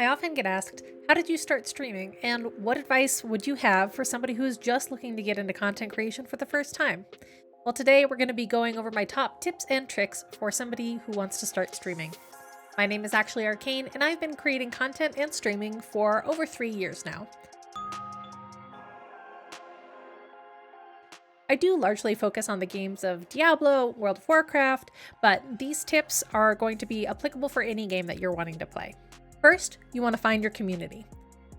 I often get asked, how did you start streaming? And what advice would you have for somebody who is just looking to get into content creation for the first time? Well, today we're going to be going over my top tips and tricks for somebody who wants to start streaming. My name is actually Arcane, and I've been creating content and streaming for over 3 years now. I do largely focus on the games of Diablo, World of Warcraft, but these tips are going to be applicable for any game that you're wanting to play. First, you want to find your community.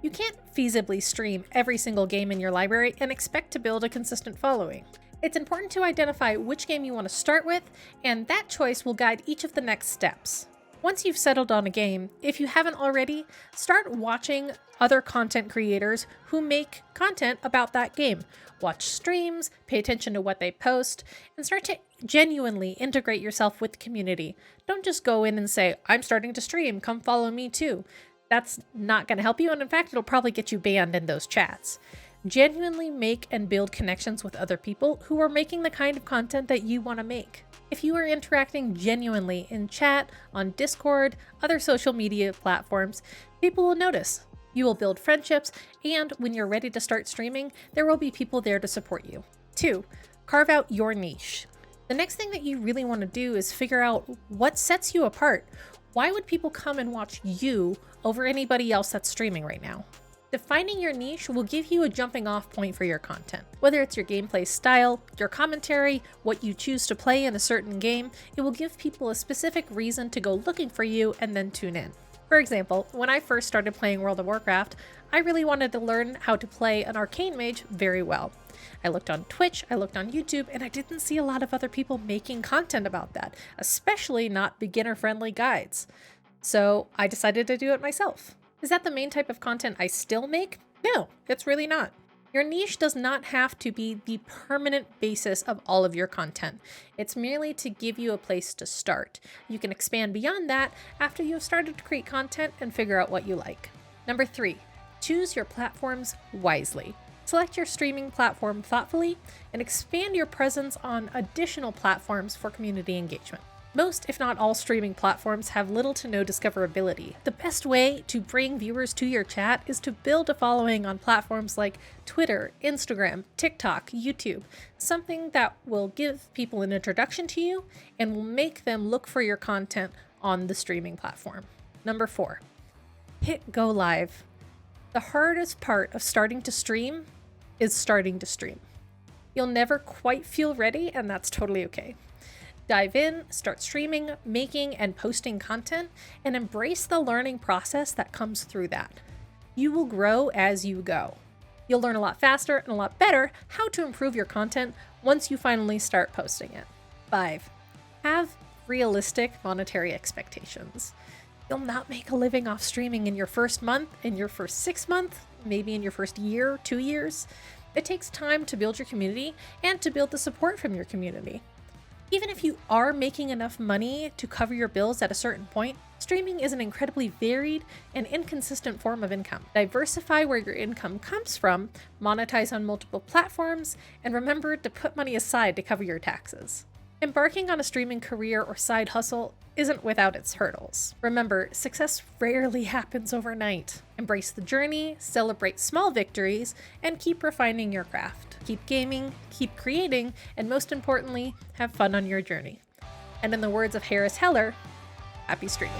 You can't feasibly stream every single game in your library and expect to build a consistent following. It's important to identify which game you want to start with, and that choice will guide each of the next steps. Once you've settled on a game, if you haven't already, start watching other content creators who make content about that game. Watch streams, pay attention to what they post, and start to genuinely integrate yourself with the community. Don't just go in and say, I'm starting to stream, come follow me too. That's not going to help you, and in fact, it'll probably get you banned in those chats. Genuinely make and build connections with other people who are making the kind of content that you want to make. If you are interacting genuinely in chat, on Discord, other social media platforms, people will notice. You will build friendships, and when you're ready to start streaming, there will be people there to support you. 2. Carve out your niche. The next thing that you really want to do is figure out what sets you apart. Why would people come and watch you over anybody else that's streaming right now? Defining your niche will give you a jumping off point for your content. Whether it's your gameplay style, your commentary, what you choose to play in a certain game, it will give people a specific reason to go looking for you and then tune in. For example, when I first started playing World of Warcraft, I really wanted to learn how to play an arcane mage very well. I looked on Twitch, I looked on YouTube, and I didn't see a lot of other people making content about that, especially not beginner-friendly guides. So I decided to do it myself. Is that the main type of content I still make? No, it's really not. Your niche does not have to be the permanent basis of all of your content. It's merely to give you a place to start. You can expand beyond that after you have started to create content and figure out what you like. Number 3, choose your platforms wisely. Select your streaming platform thoughtfully and expand your presence on additional platforms for community engagement. Most, if not all, streaming platforms have little to no discoverability. The best way to bring viewers to your chat is to build a following on platforms like Twitter, Instagram, TikTok, YouTube, something that will give people an introduction to you and will make them look for your content on the streaming platform. Number 4, hit go live. The hardest part of starting to stream is starting to stream. You'll never quite feel ready, and that's totally okay. Dive in, start streaming, making, and posting content, and embrace the learning process that comes through that. You will grow as you go. You'll learn a lot faster and a lot better how to improve your content once you finally start posting it. 5. Have realistic monetary expectations. You'll not make a living off streaming in your first month, in your first 6 months, maybe in your first year, 2 years. It takes time to build your community and to build the support from your community. Even if you are making enough money to cover your bills at a certain point, streaming is an incredibly varied and inconsistent form of income. Diversify where your income comes from, monetize on multiple platforms, and remember to put money aside to cover your taxes. Embarking on a streaming career or side hustle isn't without its hurdles. Remember, success rarely happens overnight. Embrace the journey, celebrate small victories, and keep refining your craft. Keep gaming, keep creating, and most importantly, have fun on your journey. And in the words of Harris Heller, happy streaming.